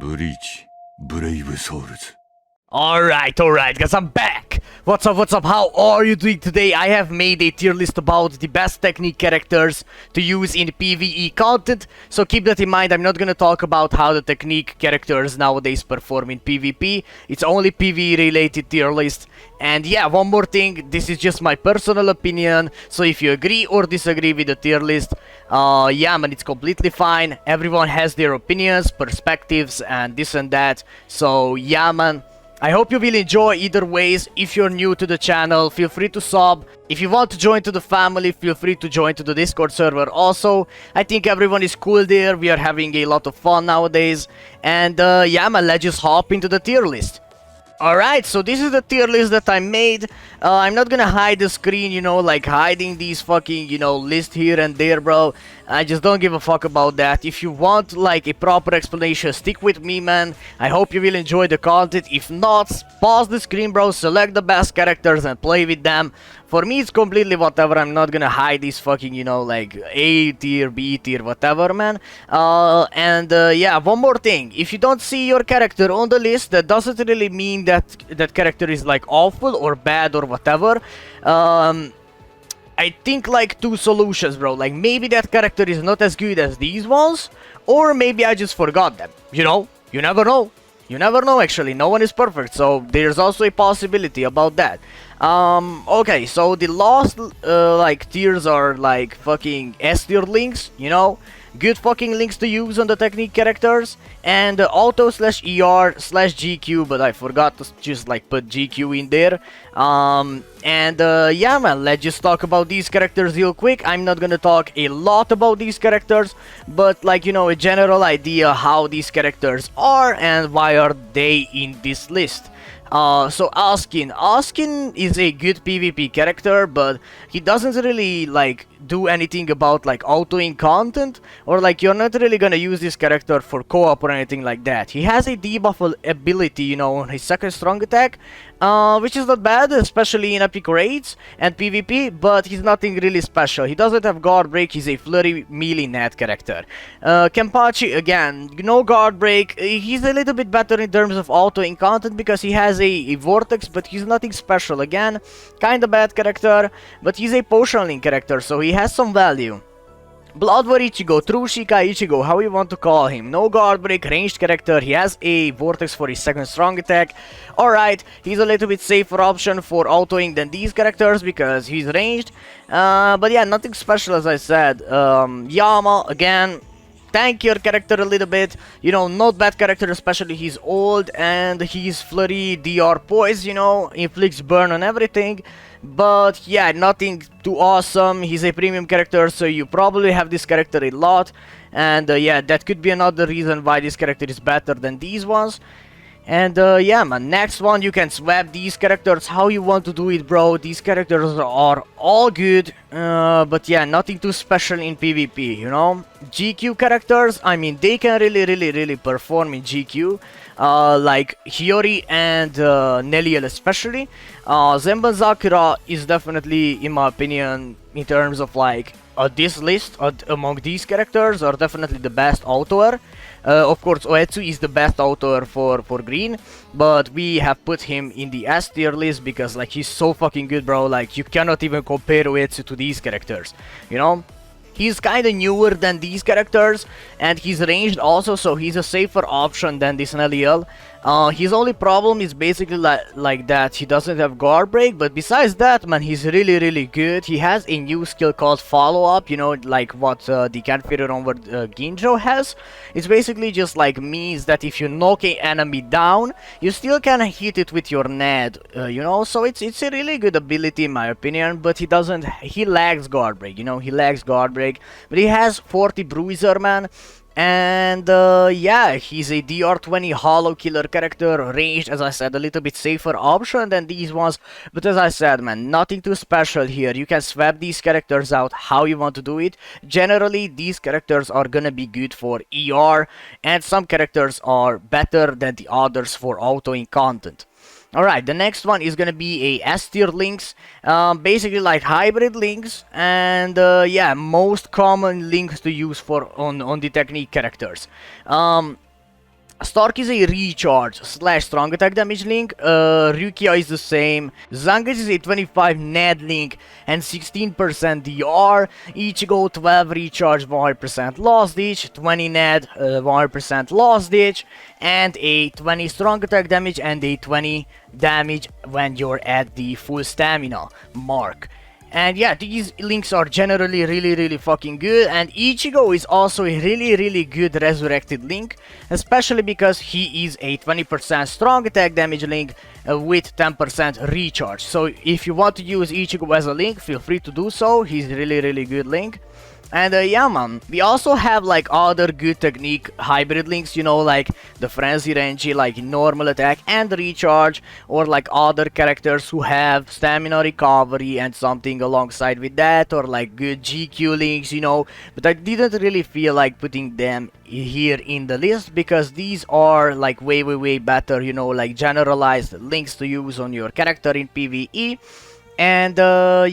Bleach Brave Souls. Alright, guys, I'm back! What's up, how are you doing today? I have made a tier list about the best technique characters to use in PVE content, so keep that in mind. I'm not gonna talk about how the technique characters nowadays perform in PvP, it's only PvE related tier list. And yeah, one more thing, this is just my personal opinion, so if you agree or disagree with the tier list, yeah man, it's completely fine. Everyone has their opinions, perspectives and this and that, so yeah man. I hope you will enjoy either ways. If you're new to the channel, feel free to sub. If you want to join to the family, feel free to join to the Discord server also. I think everyone is cool there, we are having a lot of fun nowadays. And yeah man, let's just hop into the tier list. Alright, so this is the tier list that I made. I'm not gonna hide the screen, you know, like hiding these fucking, you know, lists here and there, bro. I just don't give a fuck about that. If you want, like, a proper explanation, stick with me, man. I hope you will enjoy the content. If not, pause the screen, bro, select the best characters and play with them. For me, it's completely whatever. I'm not gonna hide these fucking, you know, like, A tier, B tier, whatever, man. Yeah, one more thing. If you don't see your character on the list, that doesn't really mean that that character is, like, awful or bad or whatever. I think like two solutions, bro. Like maybe that character is not as good as these ones, or maybe I just forgot them. You know, you never know. You never know actually, no one is perfect, so there's also a possibility about that. Okay, so the last like tiers are like fucking S tier links, you know, good fucking links to use on the technique characters, and auto slash ER slash GQ, but I forgot to just like put GQ in there. Yeah man, let's just talk about these characters real quick. I'm not gonna talk a lot about these characters, but like, you know, a general idea how these characters are and why are they in this list. So Askin is a good PvP character, but he doesn't really like do anything about like autoing content, or like you're not really gonna use this character for co-op or anything like that. He has a debuff ability, you know, on his second strong attack, which is not bad, especially in epic raids and PvP, but he's nothing really special. He doesn't have guard break, he's a flurry melee net character. Kenpachi, again, no guard break, he's a little bit better in terms of autoing content because he has a vortex, but he's nothing special. Again, kinda bad character, but he's a potion link character, so he has some value. Blood War Ichigo, True Shikai Ichigo, how you want to call him. No guard break, ranged character, he has a vortex for his second strong attack. Alright, he's a little bit safer option for autoing than these characters because he's ranged. But yeah, nothing special as I said. Yama, again, tank your character a little bit, you know, not bad character, especially he's old and he's flurry, DR poise, you know, inflicts burn on everything. But yeah, nothing too awesome. He's a premium character, so you probably have this character a lot. And yeah, that could be another reason why this character is better than these ones. And yeah man, next one, you can swap these characters how you want to do it, bro. These characters are all good, but yeah, nothing too special in PvP, you know. GQ characters, I mean, they can really perform in GQ, like Hiyori and Neliel especially. Zenban Zakura is definitely, in my opinion, in terms of like this list, among these characters, are definitely the best autoer. Of course, Oetsu is the best author for green, but we have put him in the S tier list because like he's so fucking good, bro. Like you cannot even compare Oetsu to these characters, you know. He's kinda newer than these characters, and he's ranged also, so he's a safer option than this Neliel. His only problem is basically like that he doesn't have guard break, but besides that, man, he's really good. He has a new skill called follow up, you know, like what the Canfire onward Ginjo has. It's basically just like means that if you knock an enemy down, you still can hit it with your Ned, you know, so it's a really good ability in my opinion, but he lacks guard break, you know, he lacks guard break, but he has 40 bruiser, man. And yeah, he's a DR20 hollow killer character, ranged, as I said, a little bit safer option than these ones. But as I said, man, nothing too special here. You can swap these characters out how you want to do it. Generally, these characters are gonna be good for ER, and some characters are better than the others for autoing content. Alright, the next one is gonna be a S tier links, basically like hybrid links, and yeah, most common links to use for on the technique characters. Stark is a recharge slash strong attack damage link, Rukia is the same, Zangief is a 25 Ned link and 16% DR, Ichigo 12 recharge 100% lost ditch, 20 Ned 100% lost ditch, and a 20 strong attack damage and a 20 damage when you're at the full stamina mark. And yeah, these links are generally really fucking good, and Ichigo is also a really good resurrected link, especially because he is a 20% strong attack damage link with 10% recharge. So if you want to use Ichigo as a link, feel free to do so. He's a really good link. And yeah man, we also have like other good technique hybrid links, you know, like the Frenzy Renji, like normal attack and recharge, or like other characters who have stamina recovery and something alongside with that, or like good GQ links, you know, but I didn't really feel like putting them here in the list because these are like way better, you know, like generalized links to use on your character in PVE. And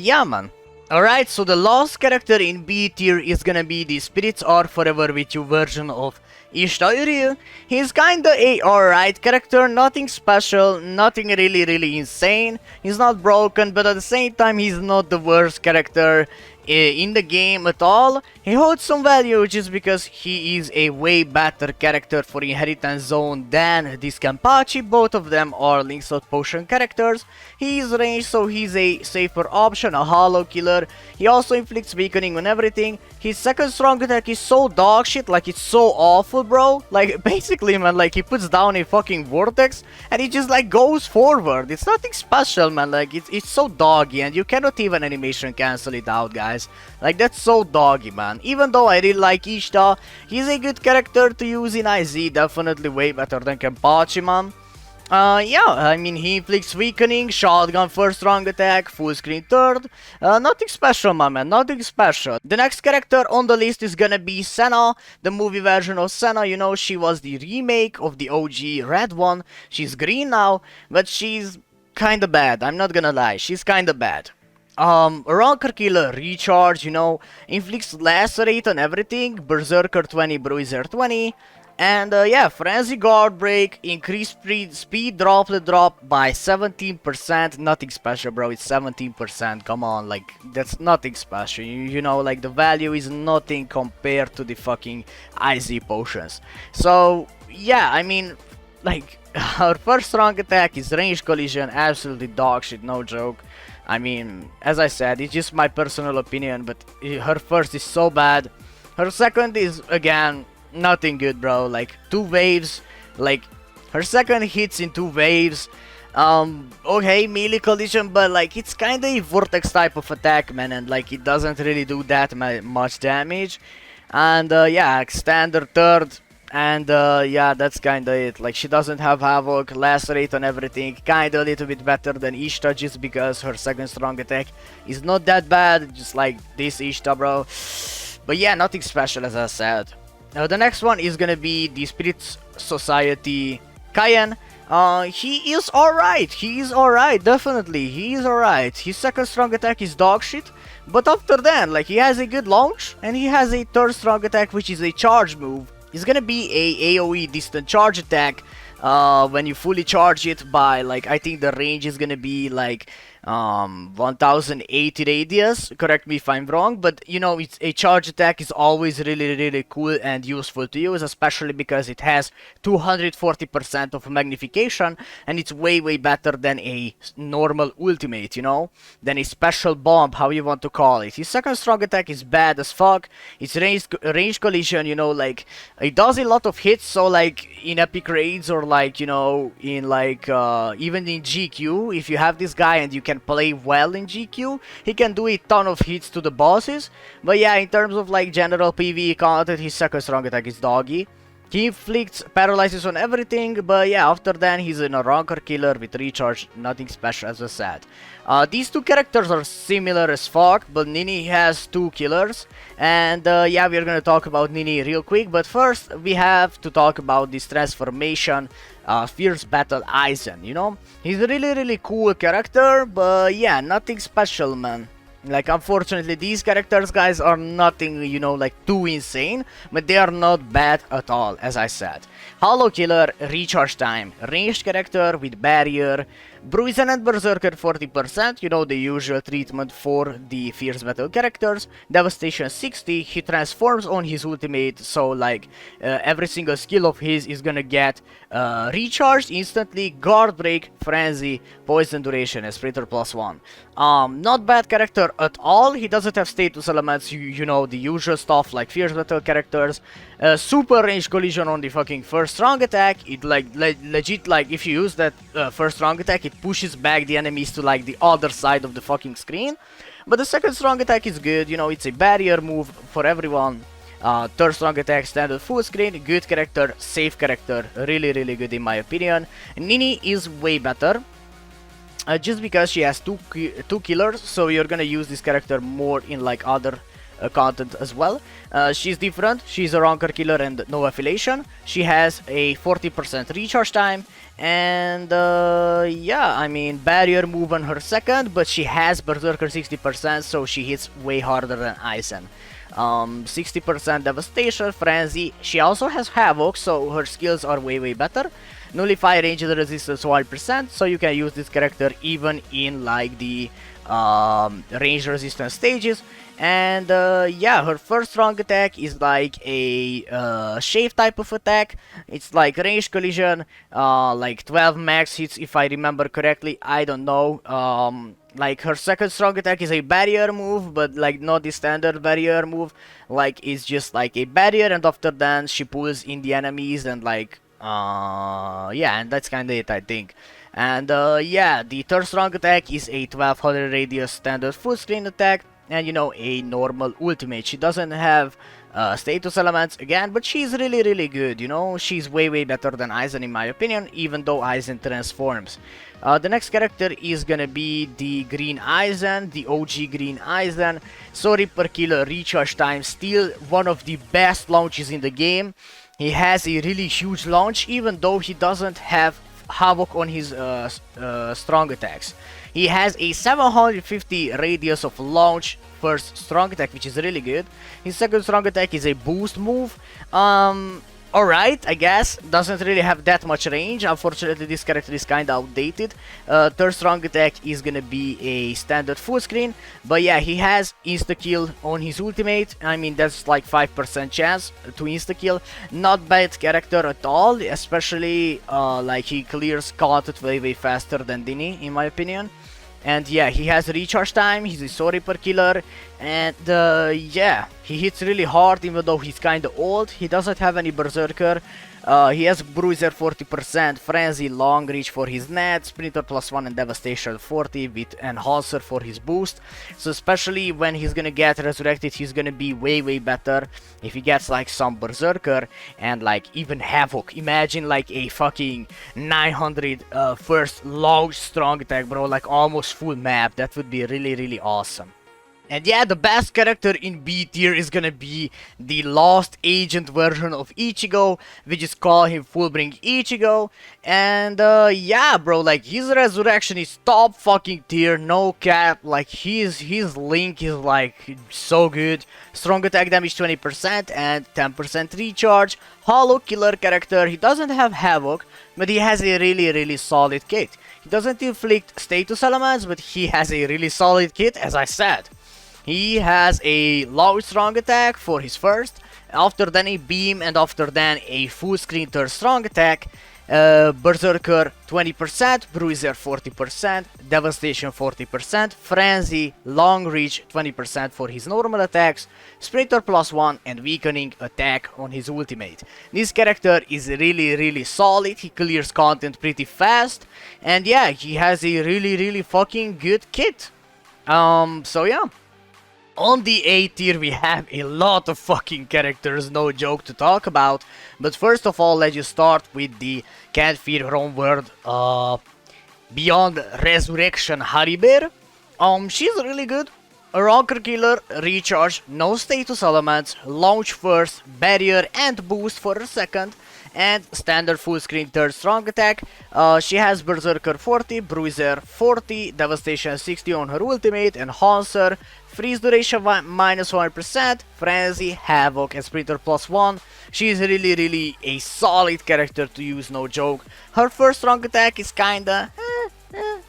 yeah man. Alright, so the last character in B tier is gonna be the Spirits Are Forever With You version of Ishida. He's kinda a alright character, nothing special, nothing really insane. He's not broken, but at the same time he's not the worst character in the game at all. He holds some value just because he is a way better character for Inheritance Zone than this Kenpachi. Both of them are Link's Out Potion characters. He is ranged, so he's a safer option, a hollow killer. He also inflicts weakening on everything. His second strong attack is so dog shit, like it's so awful, bro. Like basically man, like he puts down a fucking vortex and he just like goes forward. It's nothing special man, like it's so doggy and you cannot even animation cancel it out, guys. Like that's so doggy man. Even though I really like Ishida, he's a good character to use in IZ, definitely way better than Kenpachi man. Yeah, I mean, he inflicts weakening, shotgun first strong attack, full screen third. Nothing special, my man, nothing special. The next character on the list is gonna be Senna, the movie version of Senna. You know, she was the remake of the OG red one. She's green now, but she's kinda bad, I'm not gonna lie, she's kinda bad. Ronker Killer recharge, you know, inflicts lacerate on everything, Berserker 20, Bruiser 20. And yeah, Frenzy Guard Break, increase speed droplet drop by 17%, nothing special bro, it's 17%, come on, like, that's nothing special, you know, like, the value is nothing compared to the fucking IZ potions. So, yeah, I mean, like, her first strong attack is range collision, absolutely dog shit, no joke. I mean, as I said, it's just my personal opinion, but her first is so bad. Her second is, again, nothing good, bro. Like 2 waves, like her second hits in 2 waves. Okay, melee collision, but like it's kinda a vortex type of attack, man, and like it doesn't really do that much damage. And yeah, standard third, and yeah, that's kinda it. Like she doesn't have havoc, lacerate on everything, kinda a little bit better than Ishida just because her second strong attack is not that bad, just like this Ishida, bro. But yeah, nothing special as I said. Now the next one is gonna be the Spirit Society Kaien. He is alright, definitely, he is alright. His second strong attack is dog shit, but after that, like, he has a good launch, and he has a third strong attack, which is a charge move. It's gonna be a AoE distant charge attack, when you fully charge it by, like, I think the range is gonna be, like, 1080 radius, correct me if I'm wrong, but you know, it's a charge attack is always really cool and useful to use, especially because it has 240% of magnification, and it's way better than a normal ultimate, you know, than a special bomb, how you want to call it. His second strong attack is bad as fuck. It's range collision, you know, like, it does a lot of hits, so like in epic raids or like, you know, in like even in GQ, if you have this guy and you can play well in GQ, he can do a ton of hits to the bosses. But yeah, in terms of like general PvE content, his second strong attack is doggy. He inflicts paralysis on everything, but yeah, after that he's a Ronker Killer with recharge, nothing special as I said. These two characters are similar as fuck, but Nini has 2 killers, and yeah, we're gonna talk about Nini real quick, but first we have to talk about this transformation, Fierce Battle Aizen, you know? He's a really cool character, but yeah, nothing special, man. Like, unfortunately, these characters, guys, are nothing, you know, like, too insane, but they are not bad at all, as I said. Hollow Killer, Recharge Time, ranged character with barrier, Bruiser and Berserker 40%, you know, the usual treatment for the Fierce Battle characters, Devastation 60, he transforms on his ultimate, so, like, every single skill of his is gonna get recharged instantly, Guard Break, Frenzy, Poison Duration, and Sprinter +1. Not bad character at all. He doesn't have status elements, you know, the usual stuff like Fierce Battle characters. Super range collision on the fucking first strong attack. It like legit, like, if you use that first strong attack, it pushes back the enemies to like the other side of the fucking screen. But the second strong attack is good, you know, it's a barrier move for everyone. Third strong attack, standard full screen, good character, safe character, really good in my opinion. Nini is way better. Just because she has two killers, so you're gonna use this character more in like other content as well. She's different, she's a ranker killer and no affiliation. She has a 40% recharge time, and yeah, I mean, barrier move on her second, but she has Berserker 60%, so she hits way harder than Aizen. 60% devastation, frenzy. She also has havoc, so her skills are way better. Nullify ranged resistance 1%, so you can use this character even in like the range resistance stages. And yeah, her first strong attack is like a shave type of attack. It's like range collision, like 12 max hits if I remember correctly. I don't know. Like her second strong attack is a barrier move, but like not the standard barrier move. Like it's just like a barrier, and after that she pulls in the enemies and like yeah, and that's kinda it, I think. And yeah, the third strong attack is a 1200 radius standard full screen attack, and you know, a normal ultimate. She doesn't have status elements again, but she's really good, you know. She's way better than Aizen in my opinion, even though Aizen transforms. The next character is gonna be the Green Aizen, the OG Green Aizen. Sorry per killer recharge time, still one of the best launches in the game. He has a really huge launch, even though he doesn't have havoc on his strong attacks. He has a 750 radius of launch first strong attack, which is really good. His second strong attack is a boost move. Alright, I guess. Doesn't really have that much range. Unfortunately, this character is kinda outdated. Third strong attack is gonna be a standard full screen. But yeah, he has insta-kill on his ultimate. I mean, that's like 5% chance to insta-kill. Not bad character at all, especially like he clears content way faster than Dini, in my opinion. And yeah, he has recharge time, he's a sorry per killer, and yeah, he hits really hard even though he's kinda old. He doesn't have any berserker. He has bruiser 40%, frenzy, long reach for his net, sprinter +1 and devastation 40 with enhancer for his boost. So especially when he's gonna get resurrected, he's gonna be way better if he gets like some berserker and like even havoc. Imagine like a fucking 900 first long strong attack, bro, like almost full map. That would be really awesome. And yeah, the best character in B tier is gonna be the Lost Agent version of Ichigo. We just call him Fullbring Ichigo. And yeah, bro, like his resurrection is top fucking tier, no cap. Like his link is like so good. Strong attack damage 20% and 10% recharge. Hollow killer character. He doesn't have havoc, but he has a really solid kit. He doesn't inflict status elements, but he has a really solid kit, as I said. He has a low strong attack for his first, after then a beam, and after then a full screen third strong attack. Berserker 20%, Bruiser 40%, Devastation 40%, Frenzy, Long Reach 20% for his normal attacks, Sprinter +1 and Weakening attack on his ultimate. This character is really solid, he clears content pretty fast, and yeah, he has a really fucking good kit. So yeah. On the A tier we have a lot of fucking characters, no joke, to talk about. But first of all, let's just start with the Can't Fear Homeworld Beyond Resurrection Haribert. She's really good. A ranker killer, recharge, no status elements, launch first, barrier and boost for her second. and standard full screen third strong attack. She has Berserker 40, Bruiser 40, Devastation 60 on her ultimate, Enhancer, Freeze duration minus 1%, Frenzy, Havoc, and Sprinter plus 1. She is really a solid character to use, no joke. Her first strong attack is kinda...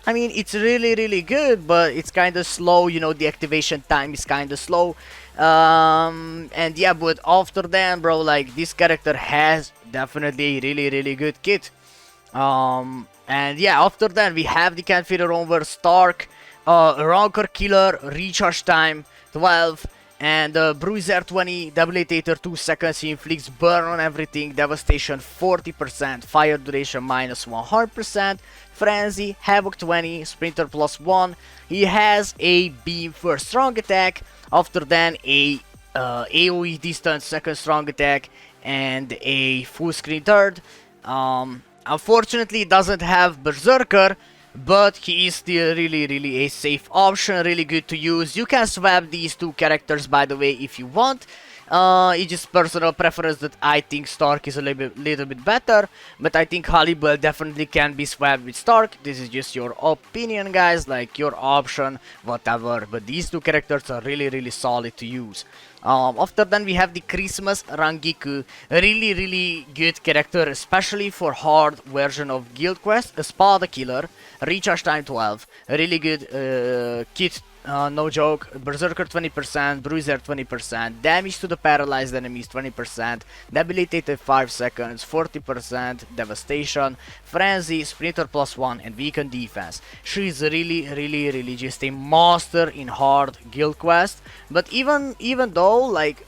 I mean, it's really good, but it's kinda slow, you know, the activation time is kinda slow. And yeah, but after that, bro, like, this character has definitely a really good kit. And yeah, after that, we have the Canfitter over Stark, Rancor Killer, Recharge Time 12, and Bruiser 20, Debilitator 2 seconds, he inflicts burn on everything, Devastation 40%, Fire duration minus 100%, Frenzy, Havoc 20, Sprinter plus 1, he has a Beam first strong attack, after then a AoE distance second strong attack, and a full screen third. Unfortunately, it doesn't have Berserker, but he is still really a safe option, really good to use. You can swap these two characters, by the way, if you want. It's just personal preference that I think Stark is a little bit better, but I think Hannibal definitely can be swapped with Stark. This is just your opinion, guys, like your option, whatever, but these two characters are really solid to use. After then we have the Christmas Rangiku, a really good character, especially for hard version of Guild Quest, Espada Killer, Recharge Time 12, a really good kit, no joke, Berserker 20%, Bruiser 20%, damage to the paralyzed enemies 20%, debilitated 5 seconds, 40%, devastation, frenzy, sprinter plus 1, and weaken defense. She is really just a monster in hard Guild Quest, but even though like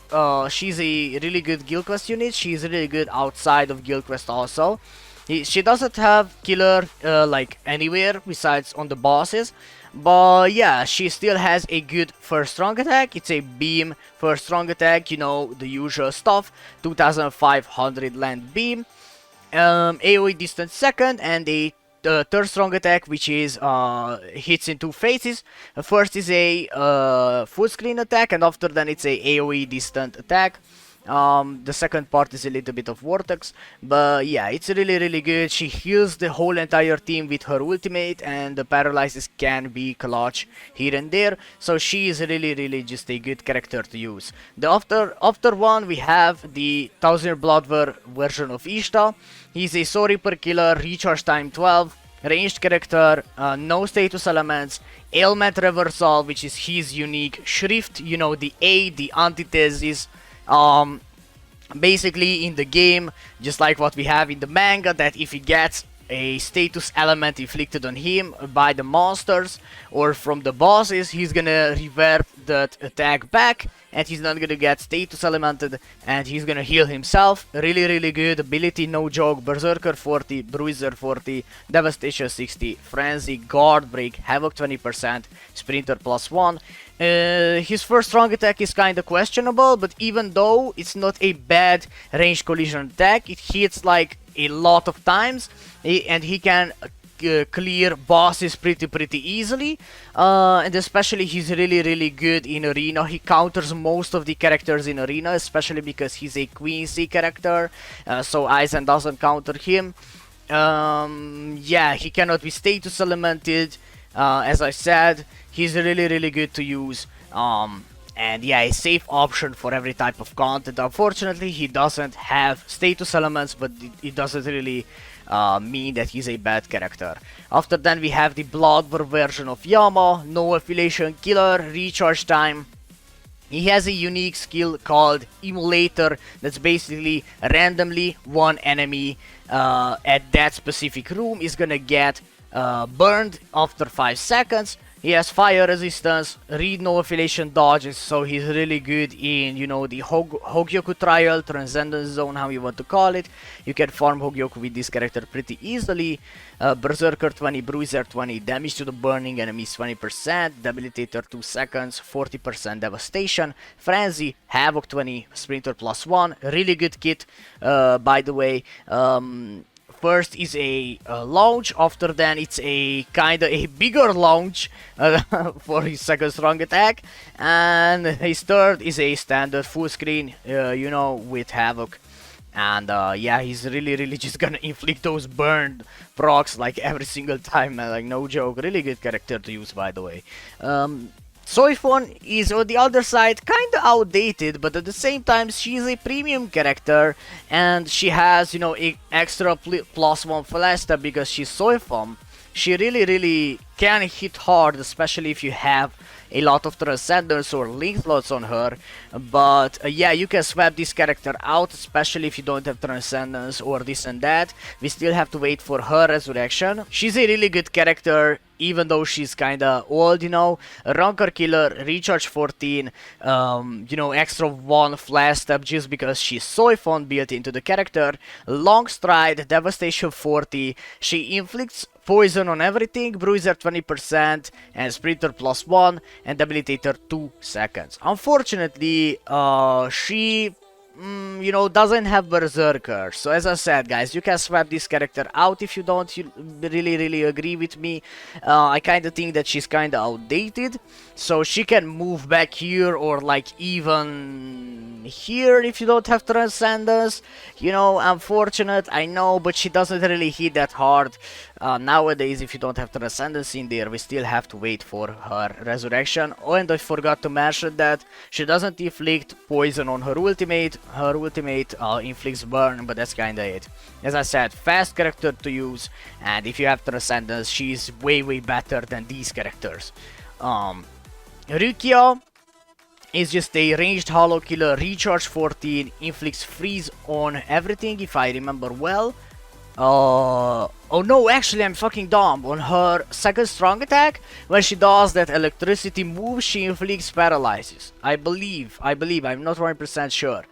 she's a really good Guild Quest unit, she's really good outside of Guild Quest also. She doesn't have killer like anywhere besides on the bosses, but yeah, she still has a good first strong attack. It's a beam first strong attack, you know, the usual stuff, 2500 land beam, AoE distance second, and a third strong attack, which is hits in two phases. First is a full screen attack, and after then it's a AoE distant attack. The second part is a little bit of Vortex, but yeah, it's really good. She heals the whole entire team with her ultimate, and the paralyzes can be clutch here and there, so she is really just a good character to use. The after one we have the 1000 Bloodver version of Ishta. He's a Soul Reaper killer, recharge time 12, ranged character, no status elements, ailment reversal, which is his unique shrift, you know, the A, the antithesis. Basically in the game, just like what we have in the manga, that if he gets a status element inflicted on him by the monsters or from the bosses, he's gonna revert that attack back, and he's not gonna get status elemented, and he's gonna heal himself. Really good ability, no joke. Berserker 40, Bruiser 40, Devastation 60, Frenzy, Guard Break, Havoc 20%, Sprinter plus 1. His first strong attack is kinda questionable, but even though it's not a bad range collision attack, it hits like a lot of times, and he can clear bosses pretty easily, and especially he's really good in arena. He counters most of the characters in arena, especially because he's a Quincy character, so Aizen doesn't counter him. Yeah, he cannot be status elemented, as I said. He's really good to use, and yeah, a safe option for every type of content. Unfortunately, he doesn't have status elements, but it doesn't really mean that he's a bad character. After then we have the Bloodver version of Yama, no affiliation killer, recharge time. He has a unique skill called Emulator that's basically randomly one enemy at that specific room is gonna get burned after 5 seconds. He has fire resistance, read no affiliation dodges, so he's really good in, you know, the Hogyoku trial, Transcendence Zone, how you want to call it. You can farm Hogyoku with this character pretty easily. Berserker 20, Bruiser 20, damage to the burning enemies 20%, Debilitator 2 seconds, 40% devastation, Frenzy, Havoc 20, Sprinter plus 1, really good kit, by the way. First is a launch, after then it's a kinda a bigger launch for his second strong attack, and his third is a standard full screen, you know, with Havoc. And yeah, he's really just gonna inflict those burned procs like every single time, man. Like, no joke. Really good character to use, by the way. Soifon is on the other side kinda outdated, but at the same time she's a premium character and she has, you know, extra +1 Felesta because she's Soifon. She really can hit hard, especially if you have a lot of Transcendence or Link slots on her. But yeah, you can swap this character out, especially if you don't have Transcendence or this and that. We still have to wait for her resurrection. She's a really good character, even though she's kinda old, you know. Rancor Killer, Recharge 14, you know, extra 1 Flash Step just because she's Soifon built into the character. Long Stride, Devastation 40, she inflicts poison on everything, Bruiser 20%, and Sprinter +1, and Debilitator 2 seconds. Unfortunately, she you know, doesn't have Berserker. So as I said, guys, you can swap this character out if you don't really agree with me. I kinda think that she's kinda outdated. So she can move back here or like even here if you don't have Transcendence. You know, unfortunate, I know, but she doesn't really hit that hard. Nowadays, if you don't have Transcendence in there, we still have to wait for her resurrection. Oh, and I forgot to mention that she doesn't inflict poison on her ultimate. Her ultimate inflicts burn, but that's kinda it. As I said, fast character to use, and if you have Transcendence, she's way better than these characters. Rukia is just a ranged hollow killer, recharge 14, inflicts freeze on everything if I remember well. Oh no, actually I'm fucking dumb. On her second strong attack, when she does that electricity move, she inflicts paralysis. I believe, I'm not 100% sure.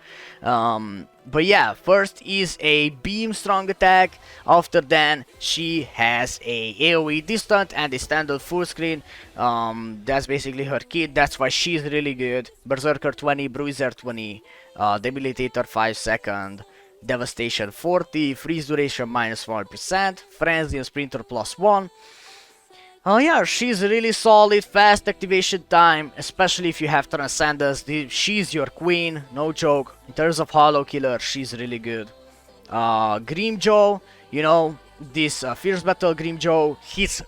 But yeah, first is a beam strong attack, after then she has a AoE distant and a standard full screen. That's basically her kit, that's why she's really good. Berserker 20, Bruiser 20, Debilitator 5 second. Devastation 40, freeze duration -1%, frenzy and sprinter +1. Oh yeah, she's really solid, fast activation time, especially if you have Transcendence. She's your queen, no joke. In terms of hollow killer, she's really good. Grimjaw, you know, this Fierce Battle Grimjaw hits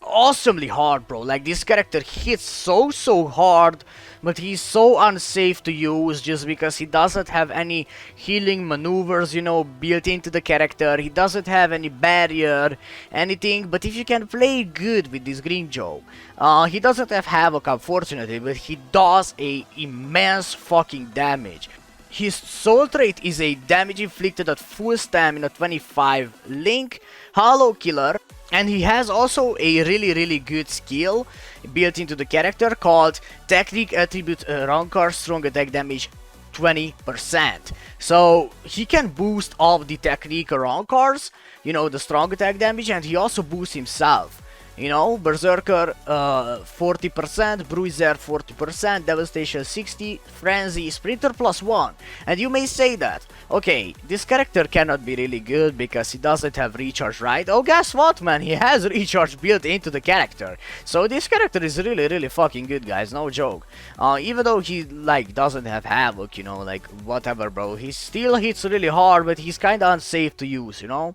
awesomely hard, bro. Like, this character hits so hard, but he's so unsafe to use just because he doesn't have any healing maneuvers, you know, built into the character. He doesn't have any barrier, anything. But if you can play good with this Grimjaw, he doesn't have Havoc, unfortunately, but he does a immense fucking damage. His soul trait is a damage inflicted at full stamina 25 Link, Hollow Killer, and he has also a really good skill built into the character called Technique Attribute Rancor Strong Attack Damage 20%. So he can boost all of the Technique Rancors, you know, the strong attack damage, and he also boosts himself. You know, Berserker 40%, Bruiser 40%, Devastation 60, Frenzy, Sprinter +1. And you may say that, okay, this character cannot be really good because he doesn't have recharge, right? Oh, guess what, man? He has recharge built into the character. So this character is really fucking good, guys, no joke. Even though he, like, doesn't have Havoc, you know, like, whatever, bro. He still hits really hard, but he's kinda unsafe to use, you know?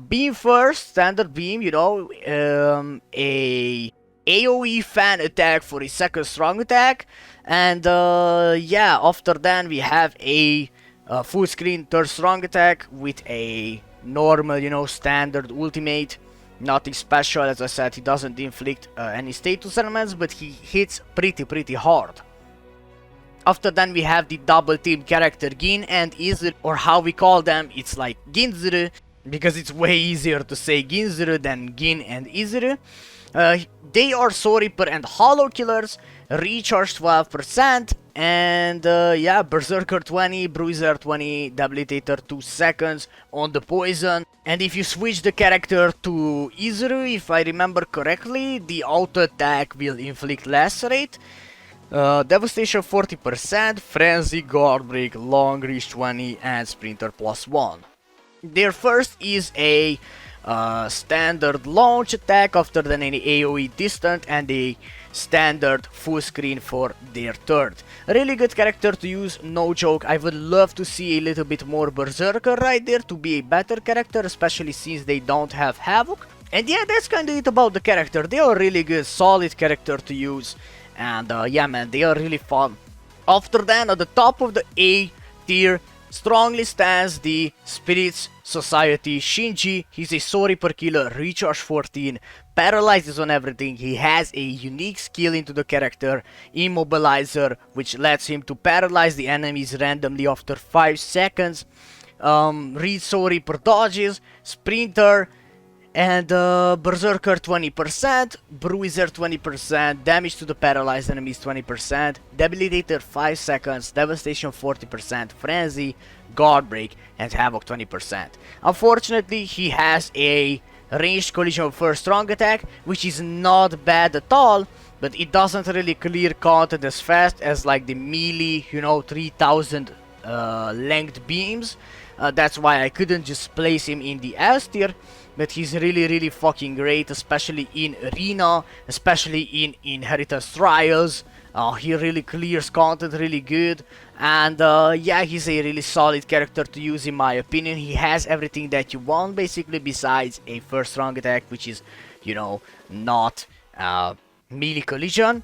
Beam first, standard beam, you know, a AoE fan attack for his second strong attack, and yeah, after then we have a full screen third strong attack with a normal, you know, standard ultimate. Nothing special, as I said, he doesn't inflict any status elements, but he hits pretty hard. After then we have the double team character Gin and Izuru, or how we call them, it's like Ginzuru, because it's way easier to say Ginzuru than Gin and Izuru. They are Soul Reaper and Hollow Killers, recharge 12%, and yeah, Berserker 20, Bruiser 20, Debilitator 2 seconds on the poison. And if you switch the character to Izuru, if I remember correctly, the auto attack will inflict lacerate. Devastation 40%, Frenzy, Guard Break, Long Reach 20, and Sprinter +1. Their first is a standard launch attack, after then an AoE distant and a standard full screen for their third. Really good character to use, no joke. I would love to see a little bit more Berserker right there to be a better character, especially since they don't have Havoc. And yeah, that's kinda it about the character. They are really good, solid character to use. And yeah man, they are really fun. After that, at the top of the A tier, strongly stands the Spirits Society Shinji. He's a Sorry per killer, recharge 14, paralyzes on everything. He has a unique skill into the character, Immobilizer, which lets him to paralyze the enemies randomly after 5 seconds. Read Sorry per dodges, Sprinter, and Berserker 20%, Bruiser 20%, damage to the paralyzed enemies 20%, Debilitator 5 seconds, Devastation 40%, Frenzy, Guard Break, and Havoc 20%. Unfortunately, he has a ranged collision first strong attack, which is not bad at all, but it doesn't really clear content as fast as like the melee, you know, 3000 length beams. That's why I couldn't just place him in the S tier. But he's really fucking great, especially in Arena, especially in Inheritance Trials. He really clears content really good. And yeah, he's a really solid character to use in my opinion. He has everything that you want basically besides a first strong attack, which is, you know, not melee collision.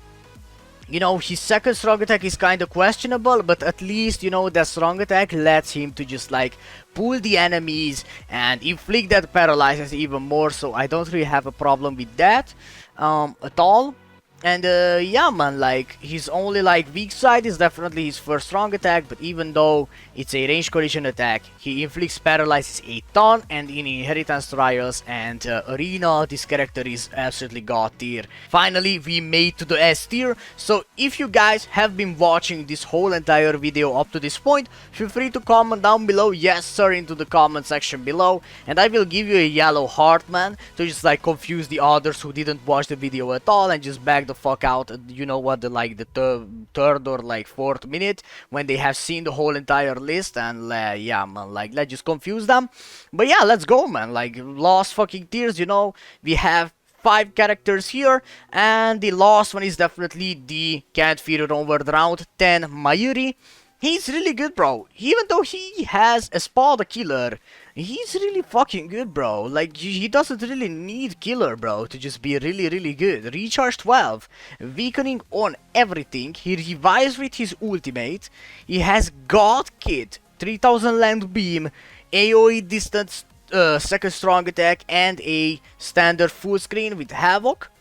You know, his second strong attack is kinda questionable, but at least, you know, that strong attack lets him to just like pull the enemies and inflict that paralysis even more, so I don't really have a problem with that at all. And yeah man, like his only like weak side is definitely his first strong attack, but even though it's a ranged collision attack, he inflicts paralysis a ton, and in Inheritance Trials and Arena, this character is absolutely god tier. Finally, we made to the S tier, so if you guys have been watching this whole entire video up to this point, feel free to comment down below, yes sir, into the comment section below, and I will give you a yellow heart, man, to just like confuse the others who didn't watch the video at all and just back the fuck out, you know what, the third or like fourth minute when they have seen the whole entire list. And yeah man, like let's just confuse them. But yeah, let's go man, like last fucking tiers, you know, we have 5 characters here, and the last one is definitely the Can't Fear It Onward round 10 Mayuri. He's really good, bro. Even though he has a Espada Killer, he's really fucking good, bro. Like, he doesn't really need Killer, bro, to just be really good. Recharge 12, weakening on everything. He revives with his ultimate. He has God Kit, 3000 land beam, AoE distance, second strong attack, and a standard full screen with Havoc.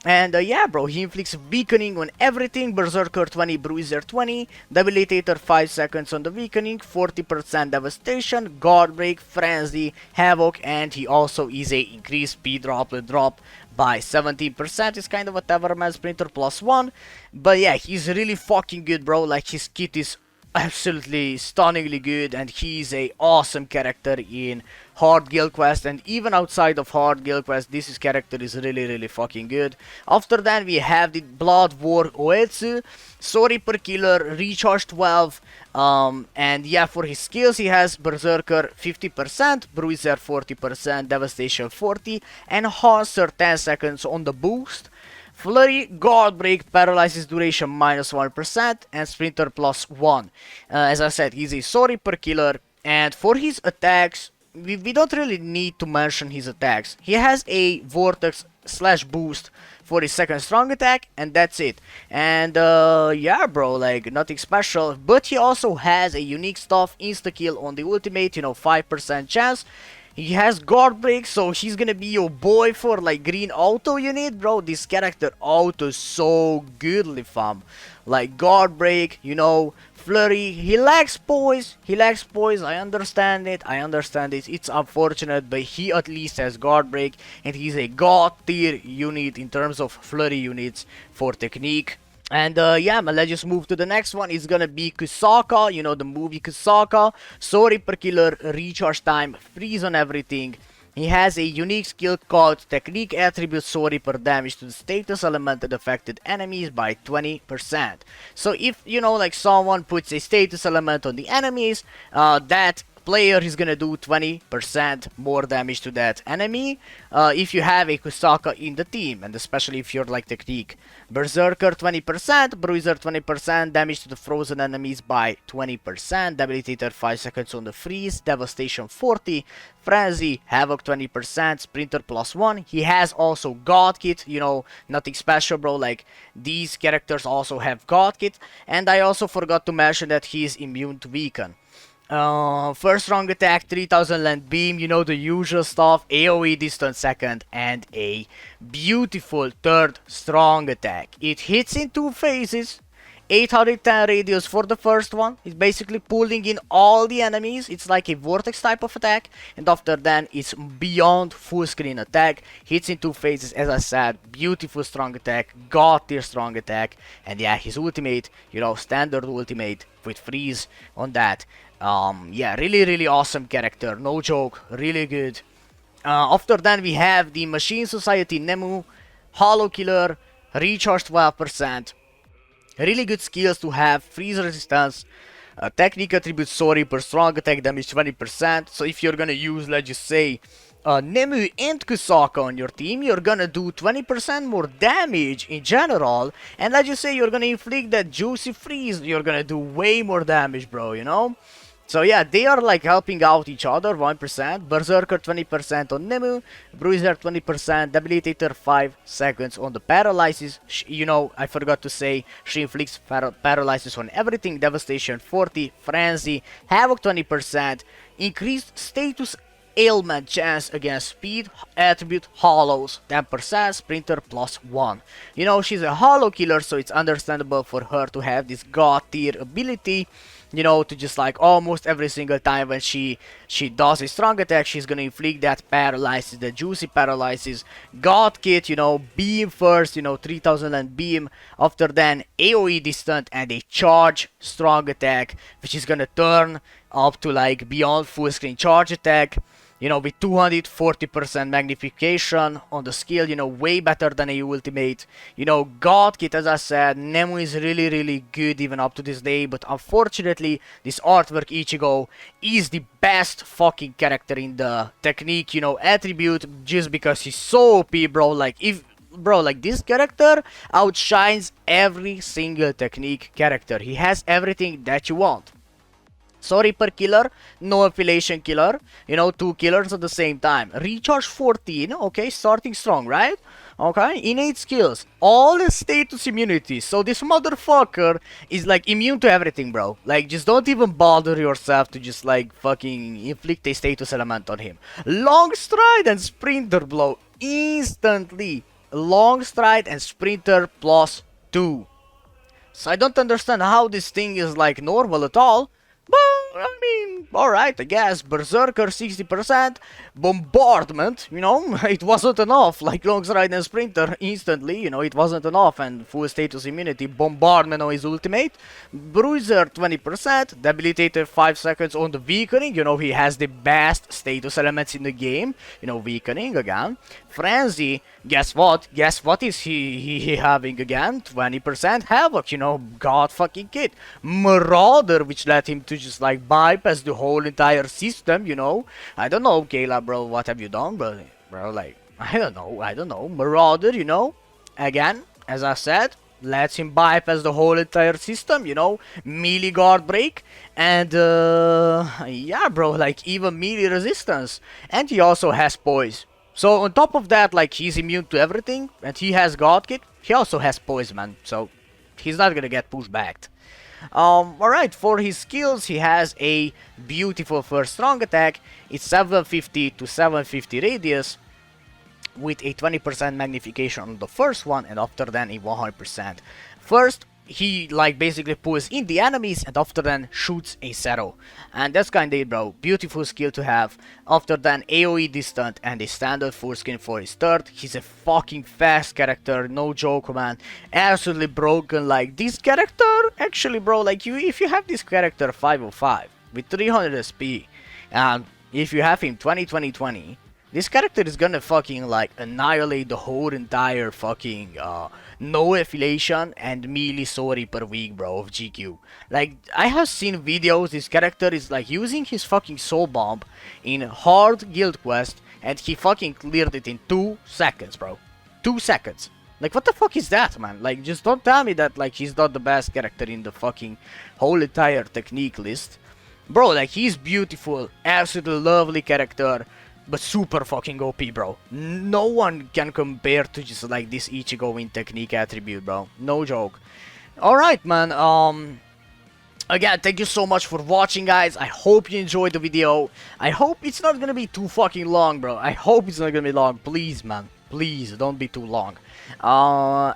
And yeah bro, he inflicts weakening on everything, Berserker 20, Bruiser 20, Debilitator 5 seconds on the weakening, 40% devastation, Guard Break, Frenzy, Havoc, and he also is a increased speed droplet drop by 17%. It's kind of a Taverman Sprinter +1, but yeah, he's really fucking good, bro. Like, his kit is absolutely stunningly good, and he's a awesome character in Hard Guild Quest, and even outside of Hard Guild Quest, this character is really fucking good. After that, we have the Blood War Oetsu, Sorry per killer, recharge 12, and yeah, for his skills he has Berserker 50%, Bruiser 40%, Devastation 40, Enhancer 10 seconds on the boost, Flurry, Guard Break, paralyzes duration -1%, and Sprinter +1. As I said, he's a Sorry per killer, and for his attacks, we don't really need to mention his attacks. He has a Vortex / boost for his second strong attack, and that's it. And yeah bro, like nothing special, but he also has a unique stuff, insta-kill on the ultimate, you know, 5% chance. He has Guard Break, so he's gonna be your boy for like green auto unit, bro. This character autos so goodly, fam. Like Guard Break, you know, Flurry, he lacks poise, I understand it, it's unfortunate, but he at least has Guard Break, and he's a god tier unit in terms of Flurry units for technique. And yeah man, let's just move to the next one. It's gonna be Kusaka, you know, the movie Kusaka. Sorry per killer, recharge time, freeze on everything. He has a unique skill called Technique Attribute Sorry per damage to the status element that affected enemies by 20%. So if, you know, like someone puts a status element on the enemies, that player, he's gonna do 20% more damage to that enemy if you have a Kusaka in the team, and especially if you're like Technique. Berserker 20%, Bruiser 20%, damage to the frozen enemies by 20%, Debilitator 5 seconds on the freeze, Devastation 40, Frenzy, Havoc 20%, Sprinter +1. He has also God Kit, you know, nothing special, bro. Like, these characters also have God Kit, and I also forgot to mention that he is immune to Weaken. First strong attack, 3000 land beam, you know, the usual stuff, AoE distant second, and a beautiful third strong attack. It hits in 2 phases, 810 radius for the first one. It's basically pulling in all the enemies. It's like a vortex type of attack, and after that it's beyond full screen attack. Hits in 2 phases, as I said, beautiful strong attack, god tier strong attack, and yeah, his ultimate, you know, standard ultimate with freeze on that. Yeah, really awesome character, no joke, really good. After that we have the Machine Society Nemu, Hollow Killer, recharge 12%. Really good skills to have, freeze resistance, technique attribute sorry per strong attack damage 20%. So if you're gonna use, let's just say, Nemu and Kusaka on your team, you're gonna do 20% more damage in general. And let's just say you're gonna inflict that juicy freeze, you're gonna do way more damage, bro, you know? So yeah, they are like helping out each other, 1%, Berserker 20% on Nemu, Bruiser 20%, Debilitator 5 seconds on the Paralysis, you know, I forgot to say, she inflicts Paralysis on everything, Devastation 40, Frenzy, Havoc 20%, increased status ailment chance against speed, attribute, hollows, 10%, sprinter +1. You know, she's a hollow killer, so it's understandable for her to have this god tier ability. You know, to just like almost every single time when she does a strong attack, she's gonna inflict that paralysis, the juicy paralysis. God Kit, you know, beam first, you know, 3000 and beam. After then, AoE distant and a charge strong attack, which is gonna turn up to like beyond full screen charge attack. You know, with 240% magnification on the skill, you know, way better than a ultimate. You know, God Kit, as I said, Nemu is really good even up to this day, but unfortunately, this artwork Ichigo is the best fucking character in the technique, you know, attribute, just because he's so OP, bro. Like, like this character outshines every single technique character. He has everything that you want. Sorry per killer, no affiliation killer, you know, 2 killers at the same time. Recharge 14, okay, starting strong, right? Okay, innate skills, all the status immunities. So this motherfucker is like immune to everything, bro. Like, just don't even bother yourself to just like fucking inflict a status element on him. Long stride and sprinter blow instantly. Long stride and sprinter +2. So I don't understand how this thing is like normal at all. But, I mean, alright, I guess. Berserker 60%, bombardment, you know, it wasn't enough, like long stride and sprinter instantly, you know, it wasn't enough, and full status immunity, bombardment on his ultimate. Bruiser 20%, debilitated 5 seconds on the weakening, you know, he has the best status elements in the game, you know, weakening again. Frenzy, guess what is he having again? 20% havoc, you know, god fucking kit. Marauder, which let him to just like bypass the whole entire system, you know. I don't know, Kayla, bro, what have you done, bro, like, I don't know, Marauder, you know, again, as I said, lets him bypass the whole entire system, you know, melee guard break, and yeah, bro, like even melee resistance, and he also has poise. So on top of that, like, he's immune to everything, and he has God Kit, he also has poise, man, so he's not gonna get pushed back. Alright, for his skills, he has a beautiful first strong attack. It's 750 to 750 radius with a 20% magnification on the first one, and after then a 100%. First, he like basically pulls in the enemies, and after then shoots a Zero. And that's kinda it, bro. Beautiful skill to have. After then AoE distant and a standard full skin for his third. He's a fucking fast character, no joke, man. Absolutely broken. Like, this character, actually, bro, like, if you have this character 505 with 300 SP, and if you have him 20-20-20, This character is gonna fucking like annihilate the whole entire fucking no affiliation and melee sorry per week, bro, of GQ. Like, I have seen videos, this character is like using his fucking soul bomb in hard guild quest and he fucking cleared it in 2 seconds, bro. 2 seconds. Like, what the fuck is that, man? Like, just don't tell me that, like, he's not the best character in the fucking whole entire technique list. Bro, like, he's beautiful, absolutely lovely character, but super fucking OP, bro. No one can compare to just, like, this Ichigo in technique attribute, bro. No joke. Alright, man, again, thank you so much for watching, guys. I hope you enjoyed the video. I hope it's not gonna be too fucking long, bro. I hope it's not gonna be long. Please, man. Please, don't be too long. Yeah,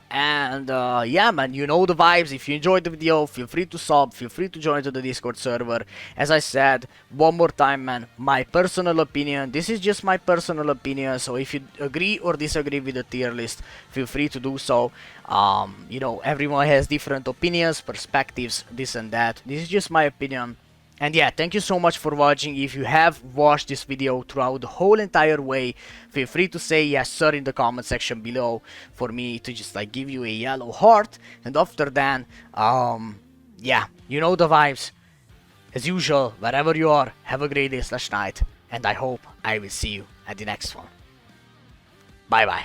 man, you know the vibes. If you enjoyed the video, feel free to sub, feel free to join to the Discord server. As I said, one more time, man, my personal opinion. This is just my personal opinion, so if you agree or disagree with the tier list, feel free to do so. You know, everyone has different opinions, perspectives, this and that. This is just my opinion. And yeah, thank you so much for watching. If you have watched this video throughout the whole entire way, feel free to say yes sir in the comment section below for me to just like give you a yellow heart. And after that, yeah, you know the vibes. As usual, wherever you are, have a great day / night. And I hope I will see you at the next one. Bye bye.